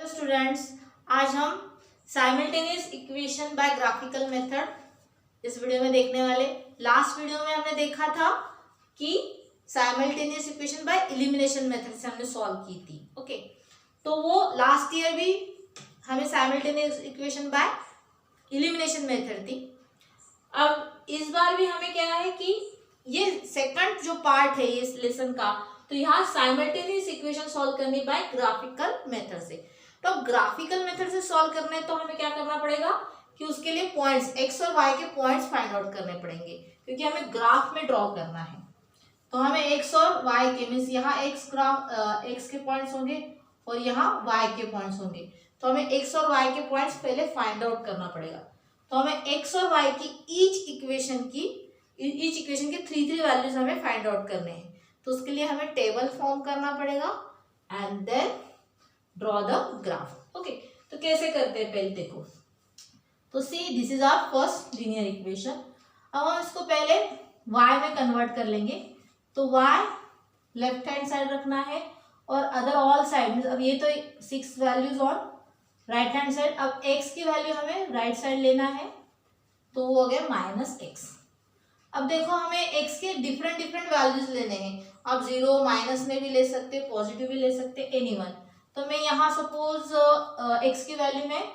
Students, आज हम simultaneous equation by graphical method इस वीडियो में देखने वाले। लास्ट वीडियो में हमने देखा था कि simultaneous equation by elimination method से हमने सॉल्व की थी। ओके, तो वो लास्ट ईयर भी हमें simultaneous equation by elimination method थी। अब इस बार भी हमें क्या है कि ये सेकंड जो पार्ट है इस लेसन का, तो यहाँ साइमल्टेनियस इक्वेशन सॉल्व करनी बाय ग्राफिकल मेथड से। तो ग्राफिकल मेथड से सॉल्व करना है तो हमें क्या करना पड़ेगा कि उसके लिए पॉइंट्स एक्स और वाई के पॉइंट्स फाइंड आउट करने पड़ेंगे, क्योंकि हमें ग्राफ में ड्रॉ करना है। तो हमें एक्स और वाई के मीन्स यहाँ एक्स के पॉइंट्स होंगे और यहाँ वाई के पॉइंट्स होंगे। तो हमें एक्स और वाई के पॉइंट्स पहले फाइंड आउट करना पड़ेगा। तो हमें एक्स और वाई की ईच इक्वेशन के थ्री वैल्यूज हमें फाइंड आउट करने हैं। तो उसके लिए हमें टेबल फॉर्म करना पड़ेगा and then draw the graph. Okay, तो कैसे करते हैं पहले देखो। तो see this is our first linear equation. अब हम इसको पहले y में कन्वर्ट कर लेंगे। तो y लेफ्ट हैंड साइड रखना है और अदर ऑल साइड। अब ये तो 6 values on right hand side. अब x की वैल्यू हमें राइट साइड लेना है, तो वो हो गया -x। अब देखो हमें x के डिफरेंट वैल्यूज लेने हैं। आप 0 माइनस में भी ले सकते, पॉजिटिव भी ले सकते, एनीवन। तो मैं यहाँ सपोज x की वैल्यू में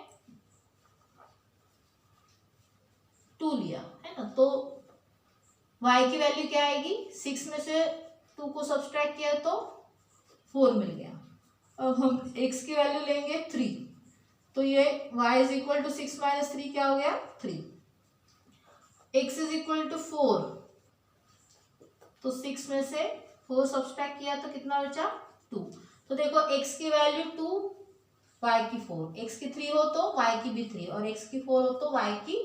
2 लिया है ना, तो y की वैल्यू क्या आएगी, 6 में से 2 को सब्सट्रैक्ट किया तो 4 मिल गया। अब हम x की वैल्यू लेंगे 3, तो ये y is equal to 6 minus 3 क्या हो गया 3। x इज इक्वल टू 4, तो 6 में से 4 सब्सट्रैक्ट किया तो कितना बचा 2। तो देखो x की वैल्यू 2, y की 4, x की 3 हो तो y की भी 3 और x की 4 हो तो y की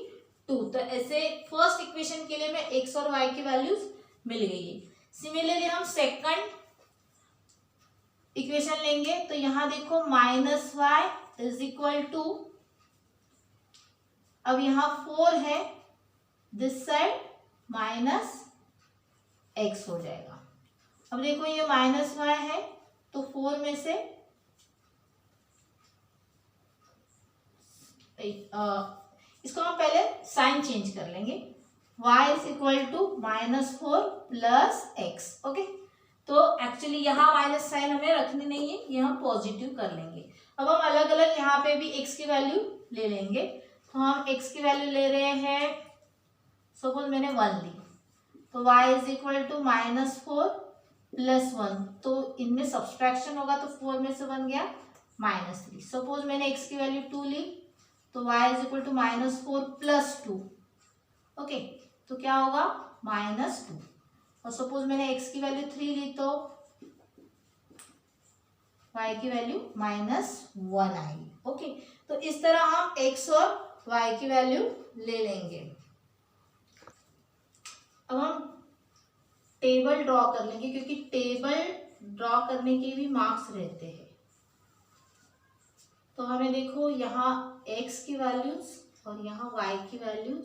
2। तो ऐसे फर्स्ट इक्वेशन के लिए में x और y की वैल्यूज मिल गई है। सिमिलरली हम सेकंड इक्वेशन लेंगे। तो यहाँ देखो -y इज इक्वल टू, अब यहाँ 4 है, दिस साइड -x हो जाएगा। अब देखो ये -y है, तो 4 में से इसको हम पहले साइन चेंज कर लेंगे। y is equal to -4 plus x। Okay, तो एक्चुअली यहाँ माइनस साइन हमें रखनी नहीं है, ये हम पॉजिटिव कर लेंगे। अब हम अलग अलग यहाँ पे भी x की वैल्यू ले लेंगे। तो हम x की वैल्यू ले रहे हैं, सपोज मैंने 1 ली, तो y is equal to -4 plus 1, तो इनमें सब्सट्रैक्शन होगा तो 4 में से बन गया -3। सपोज मैंने x की वैल्यू 2 ली, तो y is equal to -4 plus 2। Okay, तो क्या होगा -2। और सपोज मैंने x की वैल्यू 3 ली, तो y की वैल्यू -1 आएगी। ओके, तो इस तरह हम x और y की वैल्यू ले लेंगे। अब हम टेबल ड्रॉ कर लेंगे, क्योंकि टेबल ड्रॉ करने के भी मार्क्स रहते हैं। तो हमें देखो यहाँ x की वैल्यूज और यहाँ y की वैल्यूज,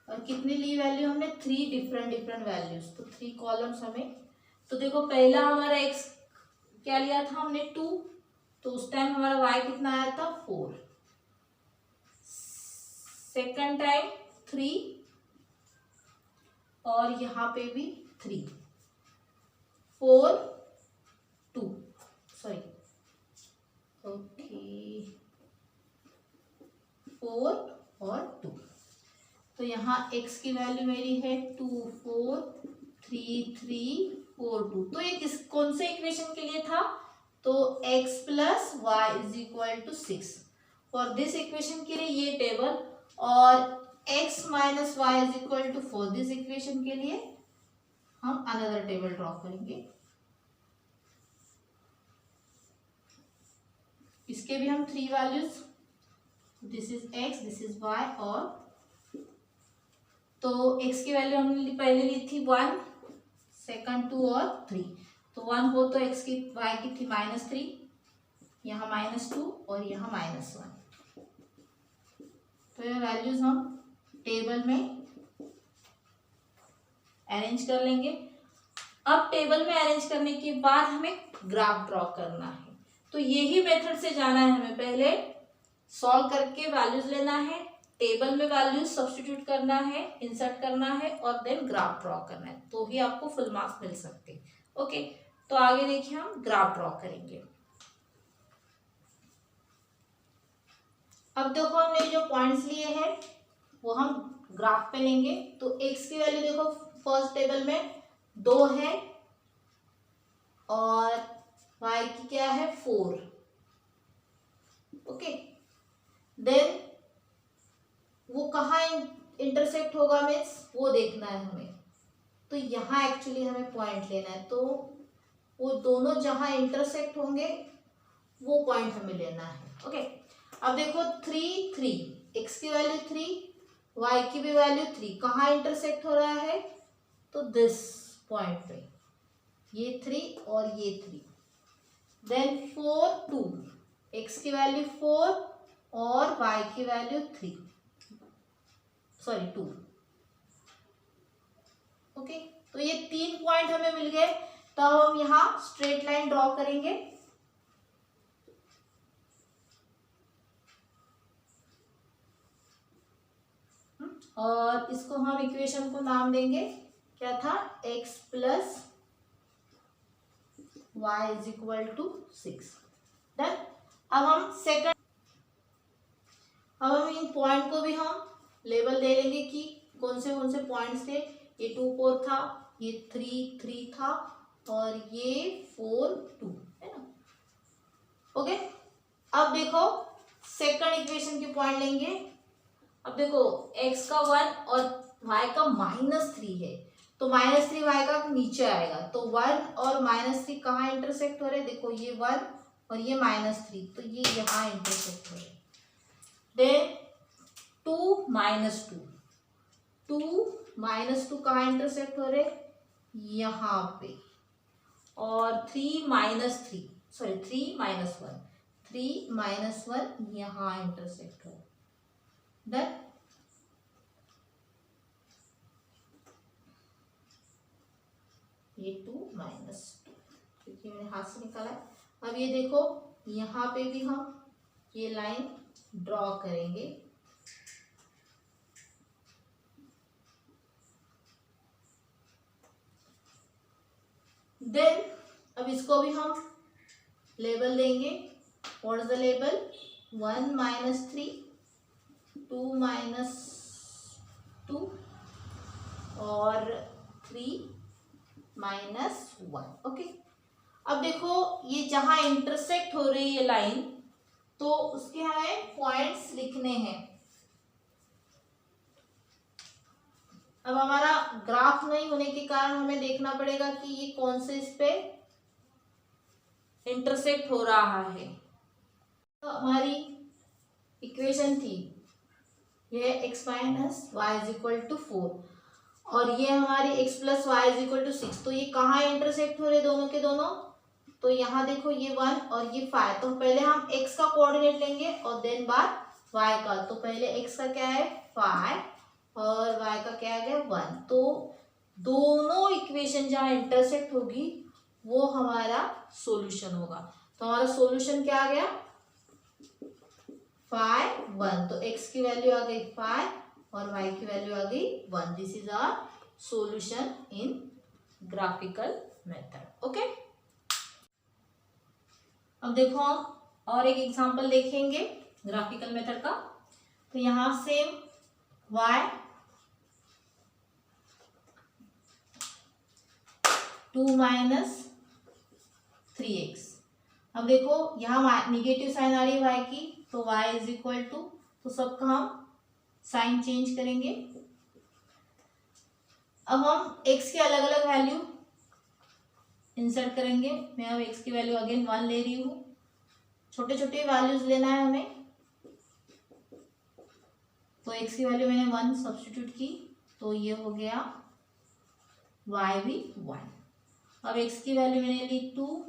और कितनी ली वैल्यू हमने 3 डिफरेंट वैल्यूज, तो 3 कॉलम्स हमें। तो देखो पहला हमारा x क्या लिया था हमने 2, तो उस टाइम हमारा y कितना आया था 4। सेकंड टाइम 3 और यहाँ पे भी 3, 4 2 सॉरी ओके 4 और 2। तो यहाँ x की वैल्यू मेरी है 2 4 3 3 4 2। तो ये कौन से इक्वेशन के लिए था, तो x plus y is equal to 6। For this equation के लिए ये टेबल, और x minus y is equal to 4 this equation के लिए हम अनदर टेबल ड्रॉ करेंगे। इसके भी हम 3 values, this is x, this is y, और तो x की वैल्यू हमने पहले ली थी 1, सेकंड 2 और 3। तो 1 हो तो x की y की थी -3, यहाँ -2 और यहाँ -1। तो ये वैल्यूज हम टेबल में अरेंज कर लेंगे। अब टेबल में अरेंज करने के बाद हमें ग्राफ ड्रॉ करना है। तो यही मेथड से जाना है हमें, पहले सॉल्व करके वैल्यूज लेना है, टेबल में वैल्यूज सब्स्टिट्यूट करना है, इंसर्ट करना है और देन ग्राफ ड्रॉ करना है, तो ही आपको फुल मार्क्स मिल सकते हैं। ओके, तो आगे देखिए हम ग्राफ ड्रॉ करेंगे। अब देखो हमने जो पॉइंट्स लिए हैं वो हम ग्राफ पे लेंगे। तो x की वैल्यू देखो फर्स्ट टेबल में 2 है और y की क्या है 4। ओके, देन वो कहाँ इंटरसेक्ट होगा मीन्स वो देखना है हमें। तो यहाँ एक्चुअली हमें पॉइंट लेना है, तो वो दोनों जहाँ इंटरसेक्ट होंगे वो पॉइंट हमें लेना है। ओके, अब देखो 3 3, x की वैल्यू 3, y की भी वैल्यू 3, कहाँ इंटरसेक्ट हो रहा है तो दिस पॉइंट पे, ये 3 और ये 3। देन 4 2, x की वैल्यू 4 और y की वैल्यू 2। ओके, तो ये 3 पॉइंट हमें मिल गए। तो अब हम यहाँ स्ट्रेट लाइन ड्रॉ करेंगे। और इसको हम इक्वेशन को नाम देंगे, क्या था, x plus y is equal to 6। Done. अब हम इन पॉइंट को भी हम लेबल दे लेंगे कि कौन से पॉइंट्स थे। ये 2 4 था, ये 3 3 था और ये 4 2 है ना। ओके, अब देखो सेकंड इक्वेशन के पॉइंट लेंगे। अब देखो x का 1 और y का -3 है, तो -3 y का नीचे आएगा, तो 1 और -3 कहाँ इंटरसेक्ट हो रहे हैं, देखो ये 1 और ये -3, तो ये यहाँ इंटरसेक्ट हो रहे हैं। देन 2 -2 कहाँ इंटरसेक्ट हो रहे, यहाँ पे, और 3 -1 यहाँ इंटरसेक्ट हो। डन। ये 2 -2 क्योंकि मैंने हाथ से निकाला है। अब ये देखो यहाँ पे भी हम ये लाइन ड्रॉ करेंगे। देन अब इसको भी हम लेबल देंगे। व्हाट इज द लेबल, 1 -3, 2 -2 और 3 -1। ओके, अब देखो ये जहां इंटरसेक्ट हो रही है लाइन, तो उसके हमें पॉइंट्स लिखने हैं। अब हमारा ग्राफ नहीं होने के कारण हमें देखना पड़ेगा कि ये कौन से इस पे इंटरसेक्ट हो रहा है। तो हमारी इक्वेशन थी ये x minus y is equal to 4 और ये हमारी x plus y is equal to 6। तो ये कहाँ इंटरसेक्ट हो रहे दोनों के दोनों, तो यहाँ देखो ये 1 और ये 5। तो पहले हम x का कोऑर्डिनेट लेंगे और देन बाद y का। तो पहले x का क्या है 5 और y का क्या है 1। तो दोनों इक्वेशन जहाँ इंटरसेक्ट होगी वो हमारा सॉल्यूशन होगा। तो हमारा सॉल्यूशन क्या आ गया 5 1। तो x की वैल्यू आ गई 5 और y की वैल्यू आ गई 1। This is our solution in graphical method. Okay, अब देखो हम और एक एग्जांपल देखेंगे ग्राफिकल मेथड का। तो यहाँ सेम y 2 -3x। अब देखो यहाँ निगेटिव साइन आ रही है y की, तो y इज इक्वल टू, तो सबका हम साइन चेंज करेंगे। अब हम x की अलग अलग वैल्यू इंसर्ट करेंगे। मैं अब x की वैल्यू अगेन 1 ले रही हूँ। छोटे छोटे वैल्यूज लेना है हमें। तो x की वैल्यू मैंने 1 सब्स्टिट्यूट की, तो ये हो गया y भी 1। अब x की वैल्यू मैंने ली 2,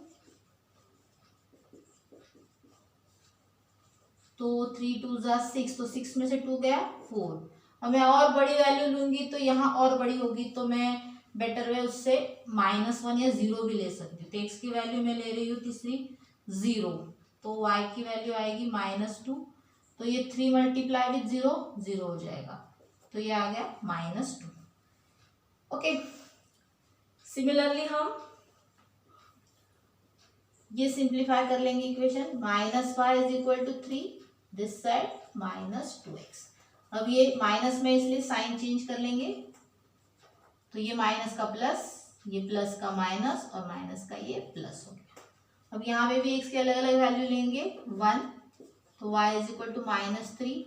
तो 3 2 जा 6, तो 6 में से 2 गया 4। अब मैं और बड़ी वैल्यू लूंगी तो यहाँ और बड़ी होगी, तो मैं बेटर वे उससे -1 या 0 भी ले सकती हूँ। तो x की वैल्यू मैं ले रही हूँ तीसरी 0। तो y की वैल्यू आएगी -2, तो ये 3 मल्टीप्लाई विथ 0 0 हो जाएगा, तो ये आ गया -2। ओके, सिमिलरली हम ये सिंप्लीफाई कर लेंगे equation, -y is equal to 3, this side -2x। अब ये माइनस में इसलिए साइन चेंज कर लेंगे, तो ये माइनस का प्लस, ये प्लस का माइनस और माइनस का ये प्लस हो गया। अब यहाँ पे भी x के अलग अलग वैल्यू लेंगे, 1, तो y इज इक्वल टू -3,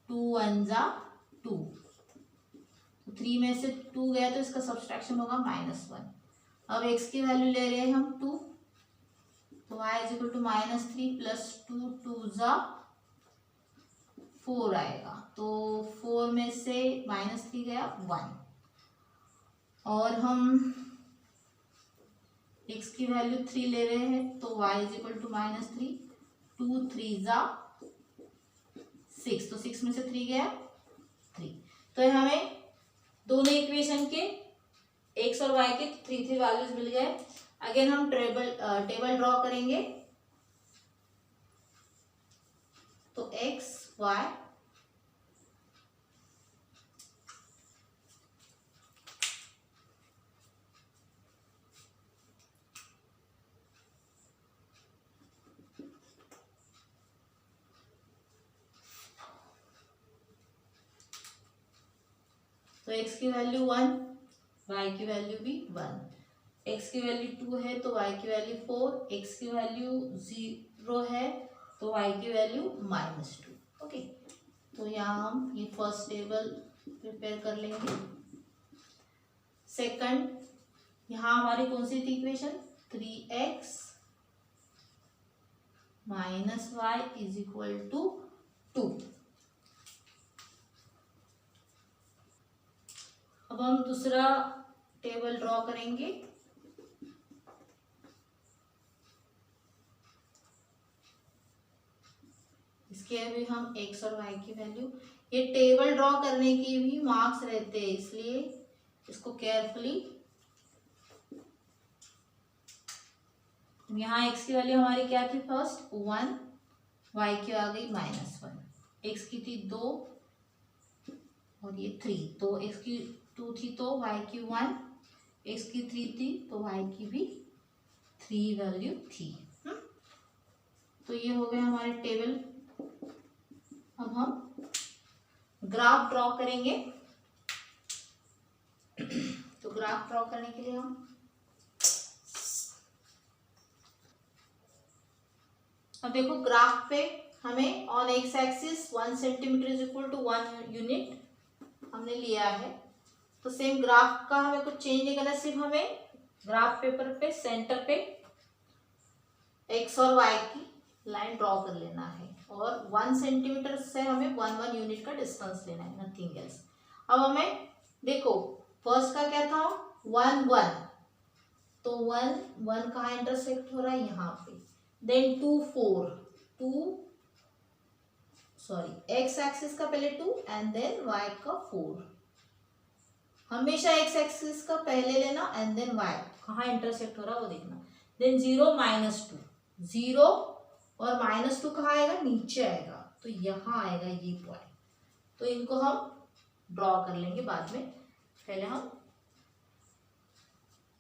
2 1 जा 2, तो 3 में से 2 गया तो इसका सब्सट्रैक्शन होगा -1। अब x की वैल्यू ले रहे हैं हम 2, तो y is equal to -3 plus 2, 2 जा 4 आएगा, तो 4 में से -3 गया 1, और हम x की वैल्यू 3 ले रहे हैं, तो y इज इक्वल टू -3, 2 3 जा 6, तो 6 में से 3 गया 3। तो हमें दोनों इक्वेशन के x और y के 3 वैल्यूज मिल गए। अगेन हम टेबल ड्रॉ करेंगे, तो x y तो x की वैल्यू 1, y की वैल्यू भी 1, x की वैल्यू 2 है तो y की वैल्यू 4, x की वैल्यू 0 है तो y की वैल्यू -2। ओके, तो यहाँ हम ये फर्स्ट टेबल प्रिपेयर कर लेंगे। सेकंड, यहाँ हमारी कौन सी थी equation, 3x - y is equal to 2। अब हम दूसरा टेबल ड्रॉ करेंगे, इसके अभी हम x और y की वैल्यू, ये टेबल ड्रॉ करने की भी मार्क्स रहते हैं, इसलिए इसको केयरफुली, यहाँ x की वैल्यू हमारी क्या थी, फर्स्ट 1, y की आ गई -1, x की थी 2 और ये 3, तो x की 2 थी तो y की 1, x की 3 थी तो y की भी 3 वैल्यू थी। तो ये हो गए हमारे टेबल। अब हम ग्राफ ड्रॉ करेंगे, तो ग्राफ ड्रॉ करने के लिए हम अब देखो ग्राफ पे हमें on X axis 1 centimetre is equal to 1 unit हमने लिया है, तो सेम ग्राफ का हमें कुछ चेंज नहीं करना, सिर्फ हमें ग्राफ पेपर पे सेंटर पे एक्स और वाई की लाइन ड्रॉ कर लेना है, और 1 सेंटीमीटर से हमें 1 यूनिट का डिस्टेंस लेना है, नथिंग एल्स। अब हमें देखो फर्स्ट का क्या था 1 1, तो 1 1 कहाँ इंटरसेक्ट हो रहा है, यहाँ पे, देन 2 4, 2 सॉरी एक्स एक्सिस का पहले 2 एंड देन वाई का 4, हमेशा एक्स एक्सिस का पहले लेना एंड देन वाई कहाँ इंटरसेक्ट हो रहा है वो देखना, देन 0 -2, 0 और -2 कहाँ आएगा, नीचे आएगा, तो यहाँ आएगा ये पॉइंट, तो इनको हम ड्रॉ कर लेंगे बाद में, पहले हम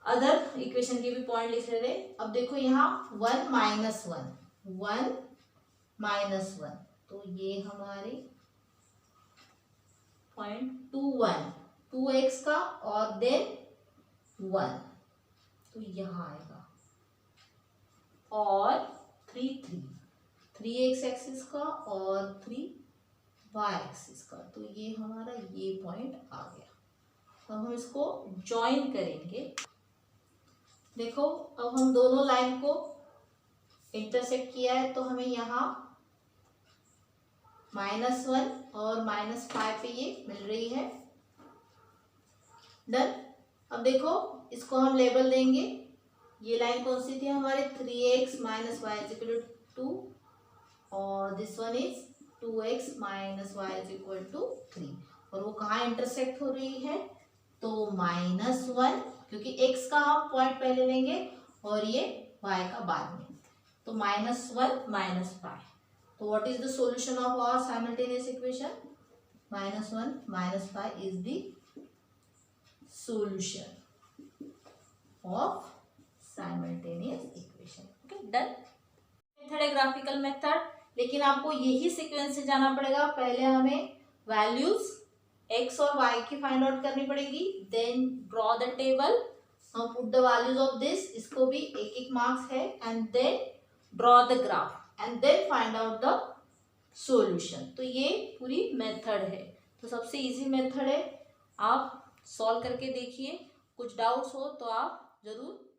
अदर इक्वेशन के भी पॉइंट लिख रहे थे। अब देखो यहाँ 1 -1, तो ये हमारे पॉइंट 2 1, 2x का और देन 1, तो यहाँ आएगा, और 3 3, 3x एक्सिस का और 3y एक्सिस का, तो ये हमारा ये पॉइंट आ गया। अब हम इसको ज्वाइन करेंगे, देखो अब हम दोनों लाइन को इंटरसेक्ट किया है, तो हमें यहाँ -1 और -5 पे ये मिल रही है, डन। अब देखो इसको हम लेबल देंगे, ये लाइन कौन सी थी हमारे 3x - y = 2 और this one is 2x - y = 3, और वो कहाँ इंटरसेक्ट हो रही है, तो -1, क्योंकि x का हम पॉइंट पहले लेंगे और ये y का बाद में, तो -1 -5. तो what is the solution of our simultaneous equation? -1 -5 is the solution of simultaneous equation. Okay, done. Method है ग्राफिकल मेथड, लेकिन आपको यही सीक्वेंस से जाना पड़ेगा. पहले हमें वैल्यूज x और y की फाइंड आउट करनी पड़ेगी. Then draw the table. Now put the values of this. इसको भी एक एक मार्क्स है. And then draw the graph and then find out the solution. तो ये पूरी मेथड है. तो सबसे इजी मेथड है. आप सॉल्व करके देखिए. कुछ डाउट्स हो तो आप जरूर